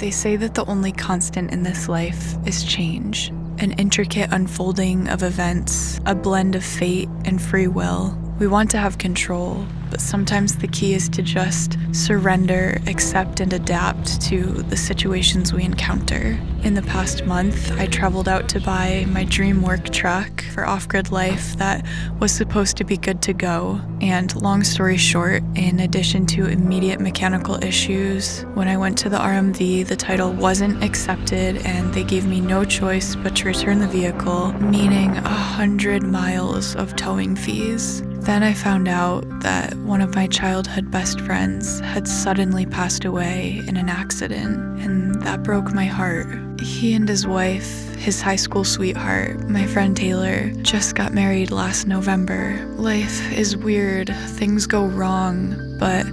They say that the only constant in this life is change, an intricate unfolding of events, a blend of fate and free will. We want to have control, but sometimes the key is to just surrender, accept, and adapt to the situations we encounter. In the past month, I traveled out to buy my dream work truck for off-grid life that was supposed to be good to go. And long story short, in addition to immediate mechanical issues, when I went to the RMV, the title wasn't accepted and they gave me no choice but to return the vehicle, meaning 100 miles of towing fees. Then I found out that one of my childhood best friends had suddenly passed away in an accident, and that broke my heart. He and his wife, his high school sweetheart, my friend Taylor, just got married last November. Life is weird, things go wrong, but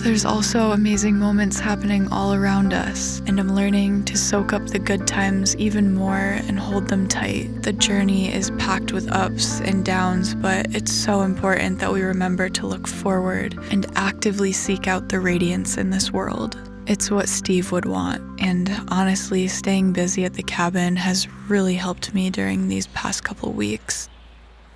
there's also amazing moments happening all around us, and I'm learning to soak up the good times even more and hold them tight. The journey is packed with ups and downs, but it's so important that we remember to look forward and actively seek out the radiance in this world. It's what Steve would want, and honestly, staying busy at the cabin has really helped me during these past couple weeks.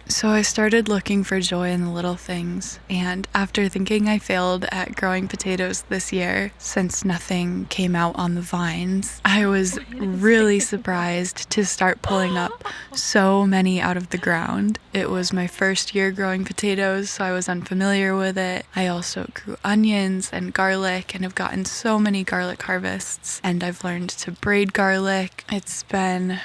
So I started looking for joy in the little things, and after thinking I failed at growing potatoes this year, since nothing came out on the vines, I was really surprised to start pulling up so many out of the ground. It was my first year growing potatoes, so I was unfamiliar with it. I also grew onions and garlic and have gotten so many garlic harvests, and I've learned to braid garlic. It's been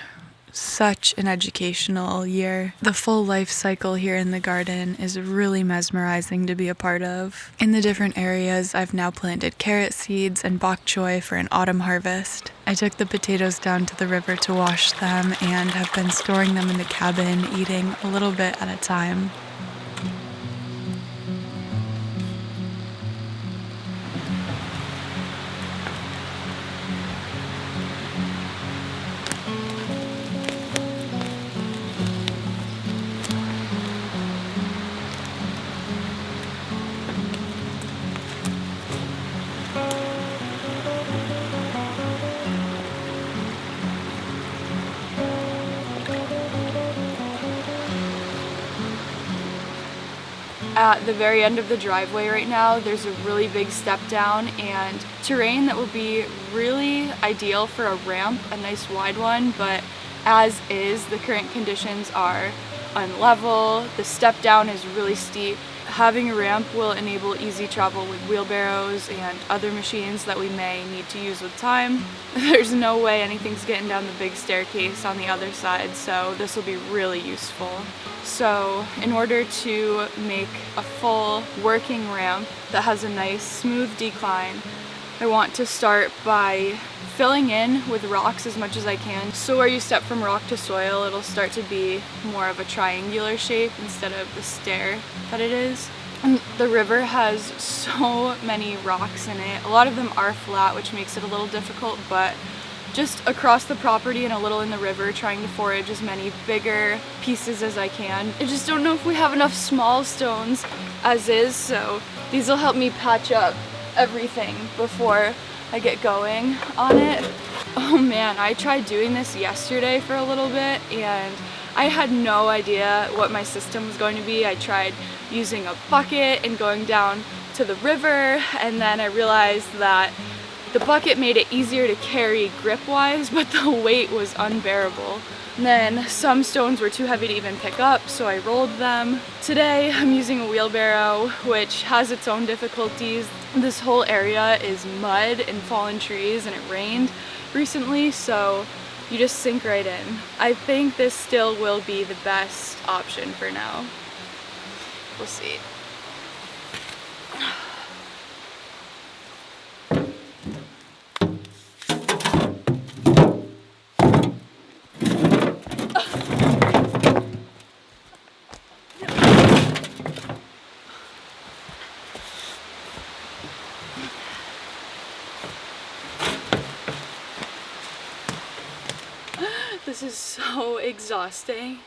such an educational year. The full life cycle here in the garden is really mesmerizing to be a part of. In the different areas, I've now planted carrot seeds and bok choy for an autumn harvest. I took the potatoes down to the river to wash them and have been storing them in the cabin, eating a little bit at a time. At the very end of the driveway right now, there's a really big step down and terrain that would be really ideal for a ramp, a nice wide one, but as is, the current conditions are unlevel, the step down is really steep. Having a ramp will enable easy travel with wheelbarrows and other machines that we may need to use with time. There's no way anything's getting down the big staircase on the other side, so this will be really useful. So in order to make a full working ramp that has a nice smooth decline, I want to start by filling in with rocks as much as I can. So where you step from rock to soil, it'll start to be more of a triangular shape instead of the stair that it is. And the river has so many rocks in it. A lot of them are flat, which makes it a little difficult, but just across the property and a little in the river, trying to forage as many bigger pieces as I can. I just don't know if we have enough small stones as is, so these will help me patch up everything before I get going on it. Oh man, I tried doing this yesterday for a little bit and I had no idea what my system was going to be. I tried using a bucket and going down to the river, and then I realized that the bucket made it easier to carry grip-wise, but the weight was unbearable. And then some stones were too heavy to even pick up, so I rolled them. Today I'm using a wheelbarrow, which has its own difficulties. This whole area is mud and fallen trees, and it rained recently, so you just sink right in. I think this still will be the best option for now. We'll see. This is so exhausting.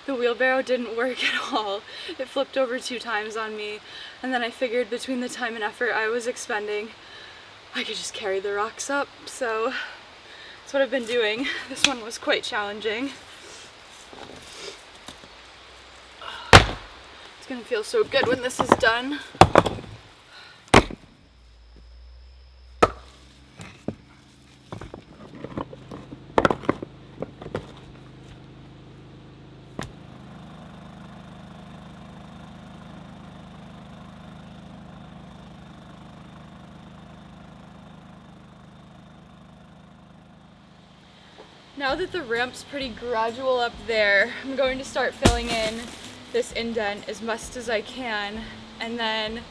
The wheelbarrow didn't work at all. It flipped over 2 times on me, and then I figured between the time and effort I was expending, I could just carry the rocks up, so that's what I've been doing. This one was quite challenging. It's gonna feel so good when this is done. Now that the ramp's pretty gradual up there, I'm going to start filling in this indent as much as I can, and then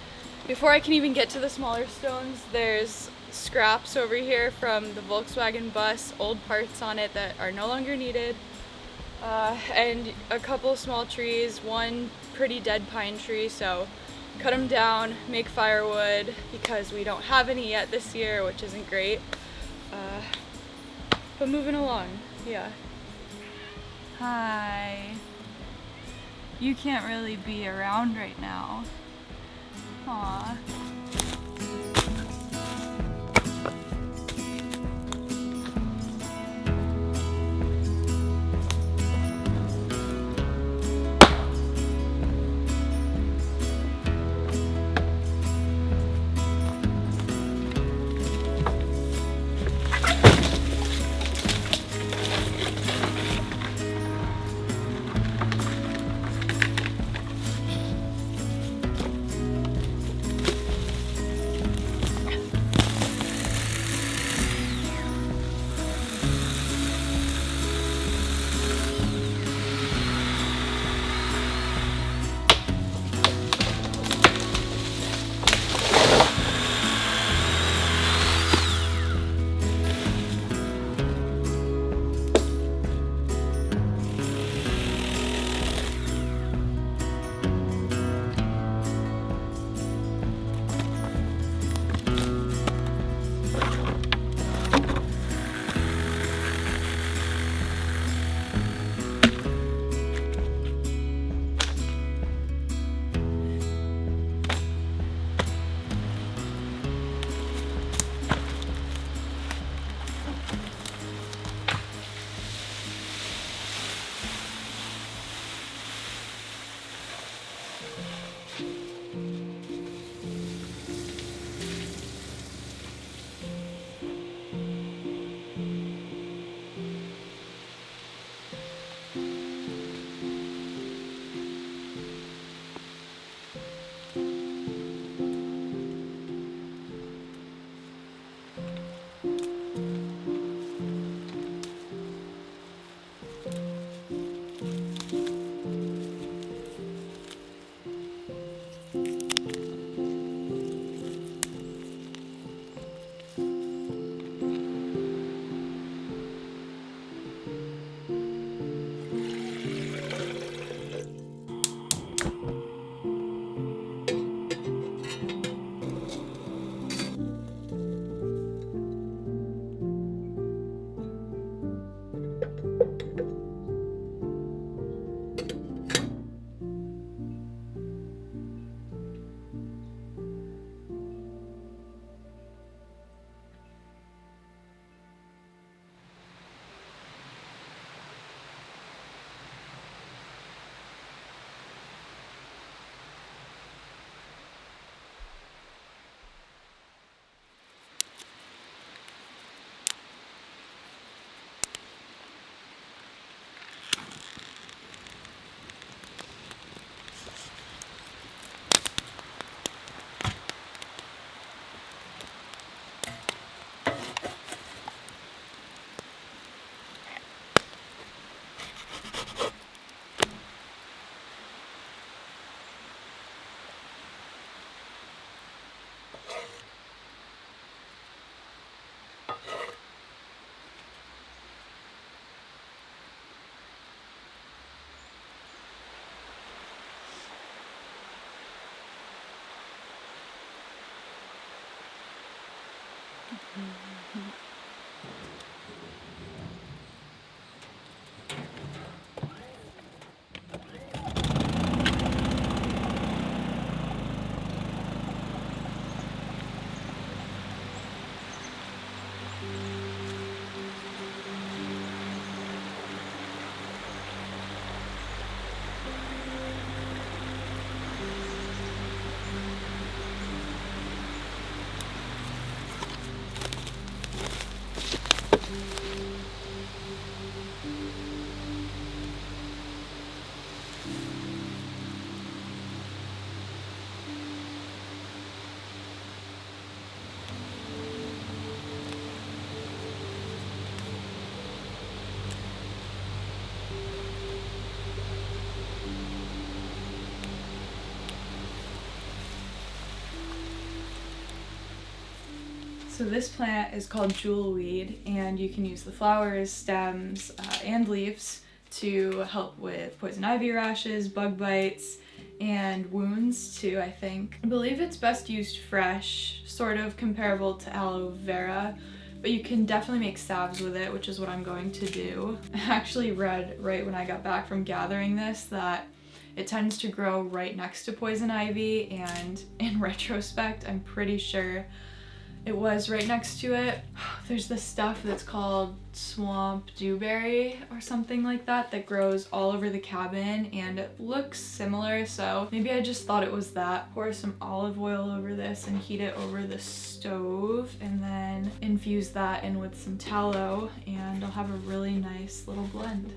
before I can even get to the smaller stones, there's scraps over here from the Volkswagen bus, old parts on it that are no longer needed, and a couple small trees, one pretty dead pine tree, so cut them down, make firewood, because we don't have any yet this year, which isn't great. But moving along, yeah. Hi. You can't really be around right now. Aw. So this plant is called jewelweed, and you can use the flowers, stems, and leaves to help with poison ivy rashes, bug bites, and wounds too, I think. I believe it's best used fresh, sort of comparable to aloe vera, but you can definitely make salves with it, which is what I'm going to do. I actually read right when I got back from gathering this that it tends to grow right next to poison ivy, and in retrospect, I'm pretty sure it was right next to it. There's this stuff that's called swamp dewberry or something like that that grows all over the cabin, and it looks similar, so maybe I just thought it was that. Pour some olive oil over this and heat it over the stove, and then infuse that in with some tallow, and I'll have a really nice little blend.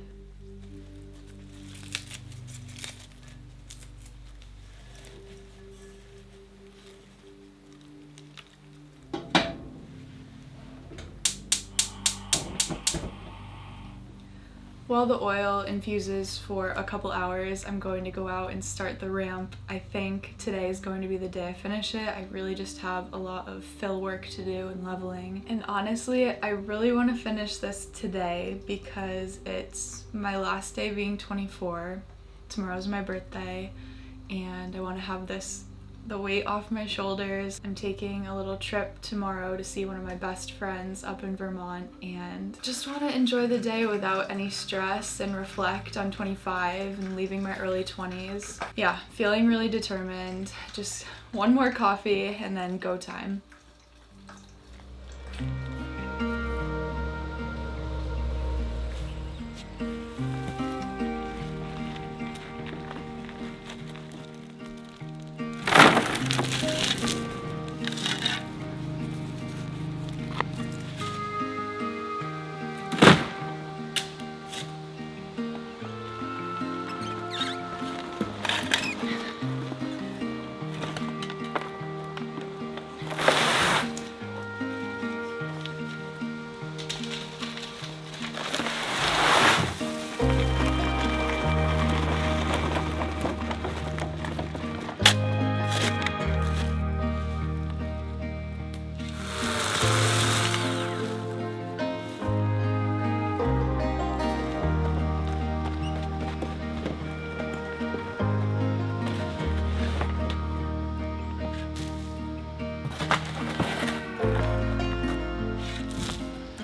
While the oil infuses for a couple hours, I'm going to go out and start the ramp. I think today is going to be the day I finish it. I really just have a lot of fill work to do and leveling. And honestly, I really want to finish this today because it's my last day being 24. Tomorrow's my birthday, and I want to have the weight off my shoulders. I'm taking a little trip tomorrow to see one of my best friends up in Vermont, and just want to enjoy the day without any stress and reflect on 25 and leaving my early 20s. Yeah, feeling really determined. Just one more coffee and then go time.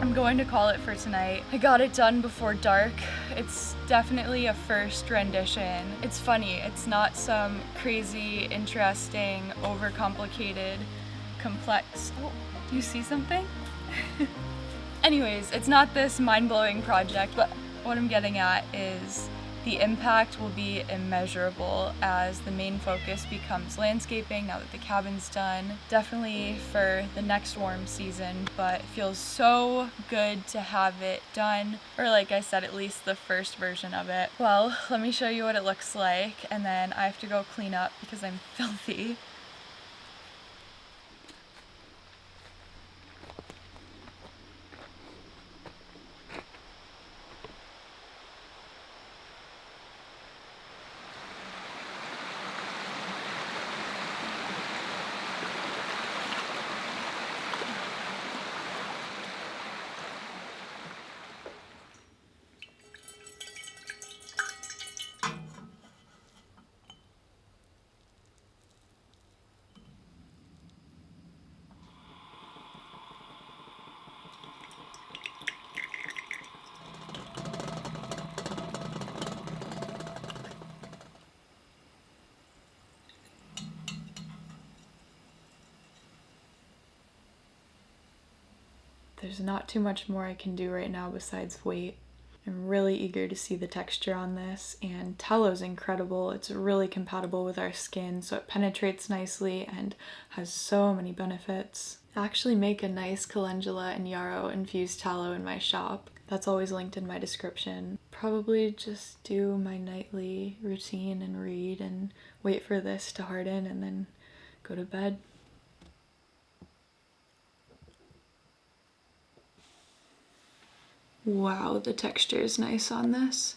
I'm going to call it for tonight. I got it done before dark. It's definitely a first rendition. It's funny, it's not some crazy, interesting, overcomplicated, complex... Oh, do you see something? Anyways, it's not this mind-blowing project, but what I'm getting at is the impact will be immeasurable as the main focus becomes landscaping now that the cabin's done. Definitely for the next warm season, but it feels so good to have it done, or like I said, at least the first version of it. Well, let me show you what it looks like, and then I have to go clean up because I'm filthy. There's not too much more I can do right now besides wait. I'm really eager to see the texture on this, and tallow is incredible. It's really compatible with our skin, so it penetrates nicely and has so many benefits. I actually make a nice calendula and yarrow infused tallow in my shop. That's always linked in my description. Probably just do my nightly routine and read and wait for this to harden and then go to bed. Wow, the texture is nice on this.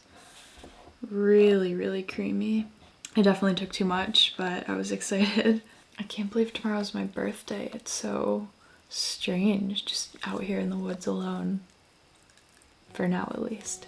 Really, really creamy. I definitely took too much, but I was excited. I can't believe tomorrow's my birthday. It's so strange, just out here in the woods alone. For now, at least.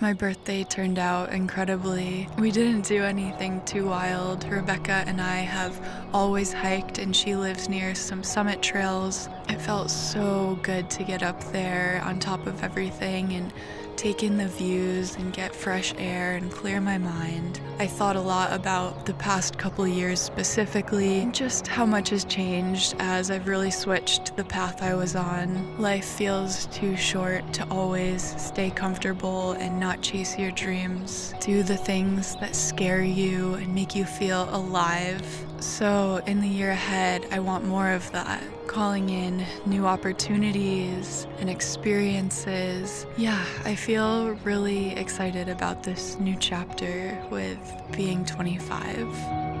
My birthday turned out incredibly. We didn't do anything too wild. Rebecca and I have always hiked, and she lives near some summit trails. It felt so good to get up there on top of everything and take in the views and get fresh air and clear my mind. I thought a lot about the past couple years specifically, and just how much has changed as I've really switched the path I was on. Life feels too short to always stay comfortable and not chase your dreams. Do the things that scare you and make you feel alive. So in the year ahead, I want more of that. Calling in new opportunities and experiences. Yeah, I feel really excited about this new chapter with being 25.